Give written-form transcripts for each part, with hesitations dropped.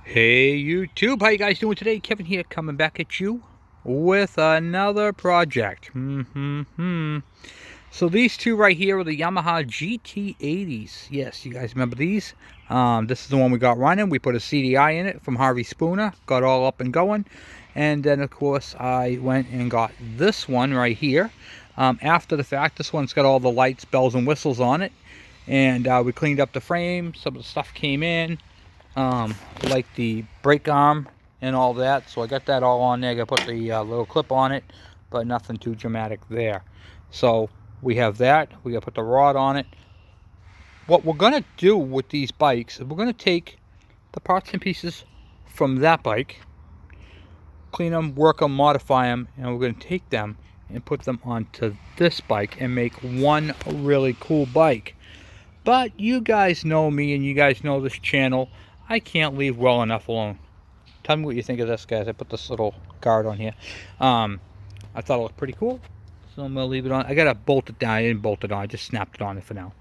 Hey YouTube, how you guys doing today? Kevin here, coming back at you with another project. So these two right here are the Yamaha GT80s. Yes, you guys remember these? This is the one we got running. We put a CDI in it from Harvey Spooner, got all up and going. And then, of course, I went and got this one right here. After the fact, this one's got all the lights, bells, and whistles on it. And we cleaned up the frame. Some of the stuff came in. Like the brake arm and all that, so I got that all on there. I put the little clip on it, but nothing too dramatic there. So we have that. We got to put the rod on it. What we're gonna do with these bikes is we're gonna take the parts and pieces from that bike, clean them, work them, modify them, and we're gonna take them and put them onto this bike and make one really cool bike. But you guys know me and you guys know this channel. I can't leave well enough alone. Tell me what you think of this, guys. I put this little guard on here. I thought it looked pretty cool, so I'm going to leave it on. I got to bolt it down. I didn't bolt it on. I just snapped it on it for now.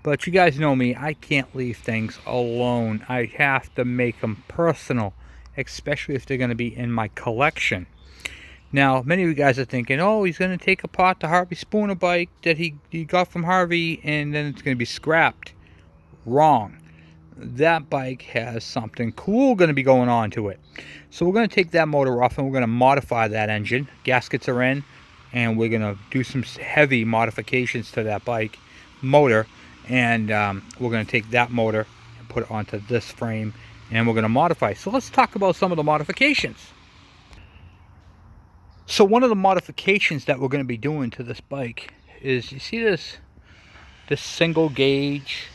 But you guys know me. I can't leave things alone. I have to make them personal, especially if they're going to be in my collection. Now, many of you guys are thinking, oh, he's going to take apart the Harvey Spooner bike that he got from Harvey, and then it's going to be scrapped. Wrong. That bike has something cool going to be going on to it. So we're going to take that motor off and we're going to modify that engine. Gaskets are in, and we're going to do some heavy modifications to that bike motor. And we're going to take that motor and put it onto this frame, and we're going to modify. So let's talk about some of the modifications. So one of the modifications that we're going to be doing to this bike is, you see this single gauge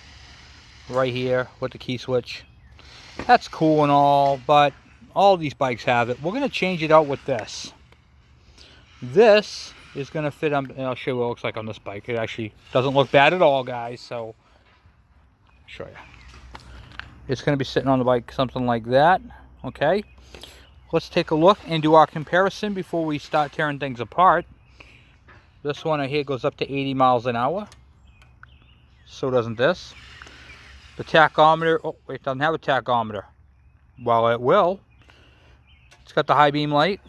right here with the key switch? That's cool and all, but all these bikes have it. We're going to change it out with this. This is going to fit on, and I'll show you what it looks like on this bike. It actually doesn't look bad at all, guys, so I'll show you. It's going to be sitting on the bike something like that, okay? Let's take a look and do our comparison before we start tearing things apart. This one right here goes up to 80 miles an hour. So doesn't this. The tachometer, oh wait, it doesn't have a tachometer. Well, it will. It's got the high beam light.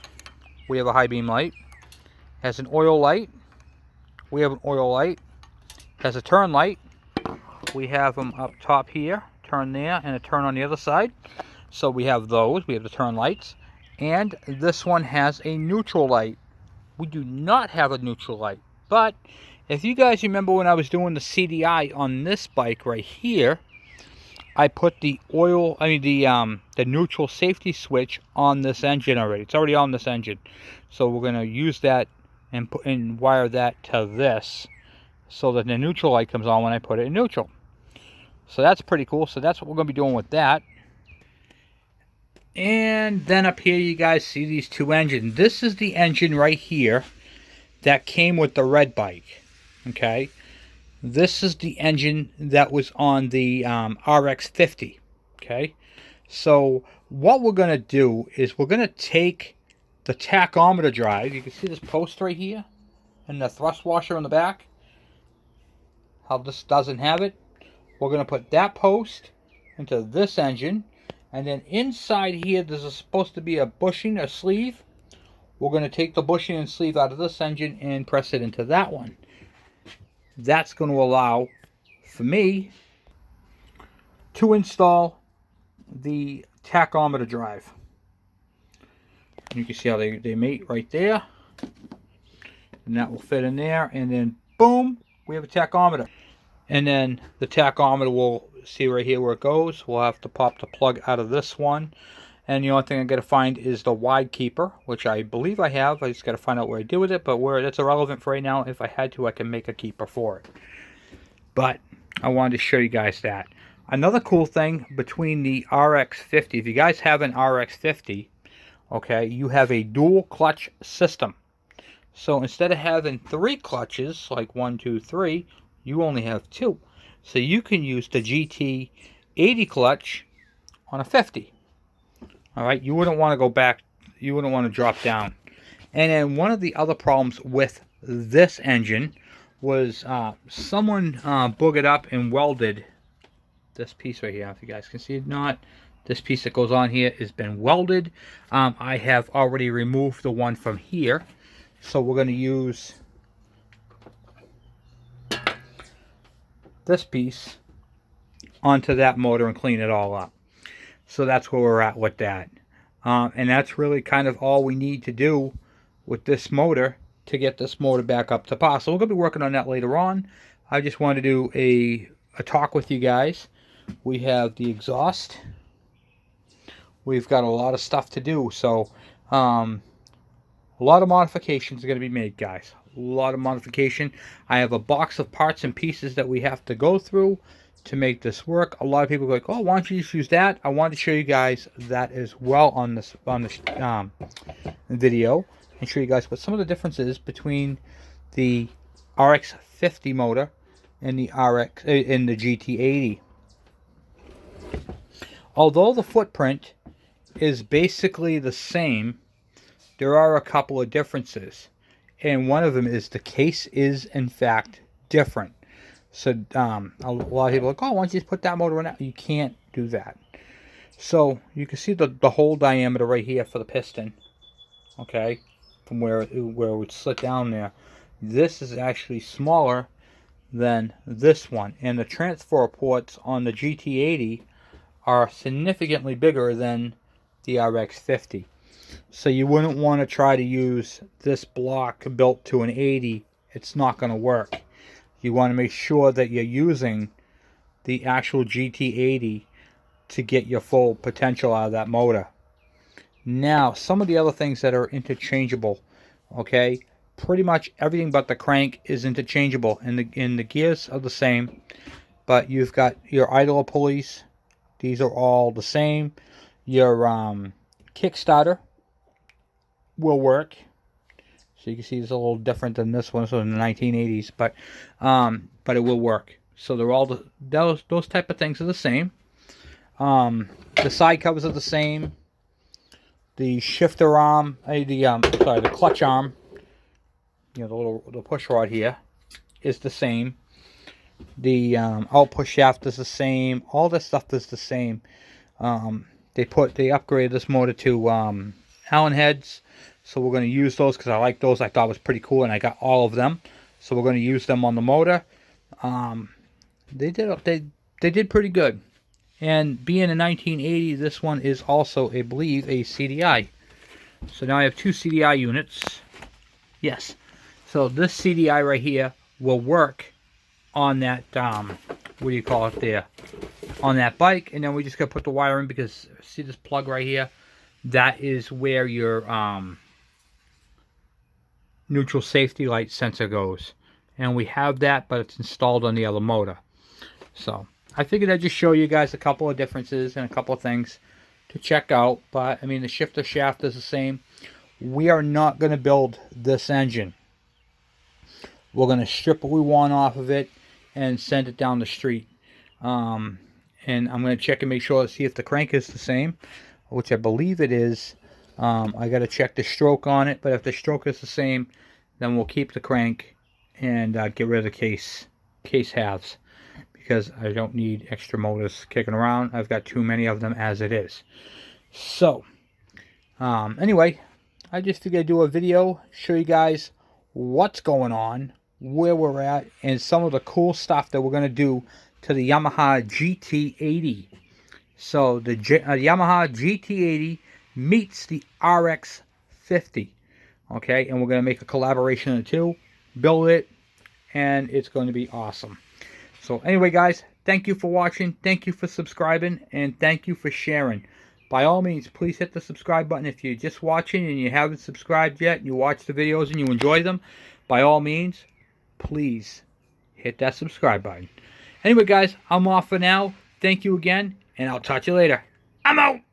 We have a high beam light. It has an oil light. We have an oil light. It has a turn light. We have them up top here, turn there, and a turn on the other side. So we have those. We have the turn lights. And this one has a neutral light. We do not have a neutral light. But if you guys remember when I was doing the CDI on this bike right here, I put the the neutral safety switch on this engine already. It's already on this engine. So we're going to use that and wire that to this so that the neutral light comes on when I put it in neutral. So that's pretty cool. So that's what we're going to be doing with that. And then up here you guys see these two engines. This is the engine right here that came with the red bike. Okay. This is the engine that was on the RX50. Okay. So what we're going to do is we're going to take the tachometer drive. You can see this post right here and the thrust washer on the back. How this doesn't have it. We're going to put that post into this engine. And then inside here, there's supposed to be a bushing, a sleeve. We're going to take the bushing and sleeve out of this engine and press it into that one. That's going to allow for me to install the tachometer drive. You can see how they mate right there. And that will fit in there. And then, boom, we have a tachometer. And then the tachometer will see right here where it goes. We'll have to pop the plug out of this one. And the only thing I got to find is the wide keeper, which I believe I have. I just got to find out where I did with it. But where that's irrelevant for right now. If I had to, I can make a keeper for it. But I wanted to show you guys that. Another cool thing between the RX50, if you guys have an RX50, okay, you have a dual clutch system. So instead of having 3 clutches, like 1, 2, 3, you only have 2. So you can use the GT80 clutch on a 50. Alright, you wouldn't want to go back, you wouldn't want to drop down. And then one of the other problems with this engine was someone boogered up and welded this piece right here. If you guys can see it, not This piece that goes on here has been welded. I have already removed the one from here. So we're going to use this piece onto that motor and clean it all up. So that's where we're at with that. And that's really kind of all we need to do with this motor to get this motor back up to par. So we're going to be working on that later on. I just wanted to do a talk with you guys. We have the exhaust. We've got a lot of stuff to do. So a lot of modifications are going to be made, guys. A lot of modification. I have a box of parts and pieces that we have to go through to make this work. A lot of people go like, oh, why don't you just use that? I wanted to show you guys that as well on this video, and show you guys what some of the differences between the RX50 motor and the GT80. Although the footprint is basically the same, there are a couple of differences, and one of them is the case is in fact different. So a lot of people are like, oh, why don't you just put that motor in that? You can't do that. So you can see the hole diameter right here for the piston, okay, from where it would slit down there. This is actually smaller than this one, and the transfer ports on the GT80 are significantly bigger than the RX50. So you wouldn't want to try to use this block built to an 80. It's not going to work. You want to make sure that you're using the actual GT80 to get your full potential out of that motor. Now, some of the other things that are interchangeable, okay, pretty much everything but the crank is interchangeable, and the gears are the same, but you've got your idler pulleys. These are all the same. Your Kickstarter will work. So you can see it's a little different than this one, so in the 1980s, but it will work. So they're all those type of things are the same. The side covers are the same. The shifter arm, the clutch arm, you know, the push rod here is the same. The output shaft is the same. All this stuff is the same. They upgraded this motor to Allen heads, so we're going to use those because I like those. I thought it was pretty cool, and I got all of them, so we're going to use them on the motor. They did pretty good. And being a 1980, this one is also, I believe, a CDI. So now I have two CDI units. Yes. So this CDI right here will work on that, what do you call it there? On that bike. And then we just got to put the wire in because, see this plug right here? That is where your neutral safety light sensor goes. And we have that, but it's installed on the other motor. So I figured I'd just show you guys a couple of differences and a couple of things to check out. But I mean, the shifter shaft is the same. We are not going to build this engine. We're going to strip what we want off of it and send it down the street. And I'm going to check and make sure to see if the crank is the same, which I believe it is. I got to check the stroke on it, but if the stroke is the same, then we'll keep the crank and get rid of the case halves, because I don't need extra motors kicking around. I've got too many of them as it is. So anyway, I just figured I'd do a video, show you guys what's going on, where we're at, and some of the cool stuff that we're going to do to the Yamaha GT80. So the Yamaha GT80 meets the RX50. Okay, and we're going to make a collaboration of the two, build it, and it's going to be awesome. So anyway, guys, thank you for watching, thank you for subscribing, and thank you for sharing. By all means, please hit the subscribe button if you're just watching and you haven't subscribed yet, and you watch the videos and you enjoy them. By all means, please hit that subscribe button. Anyway, guys, I'm off for now. Thank you again, and I'll talk to you later. I'm out!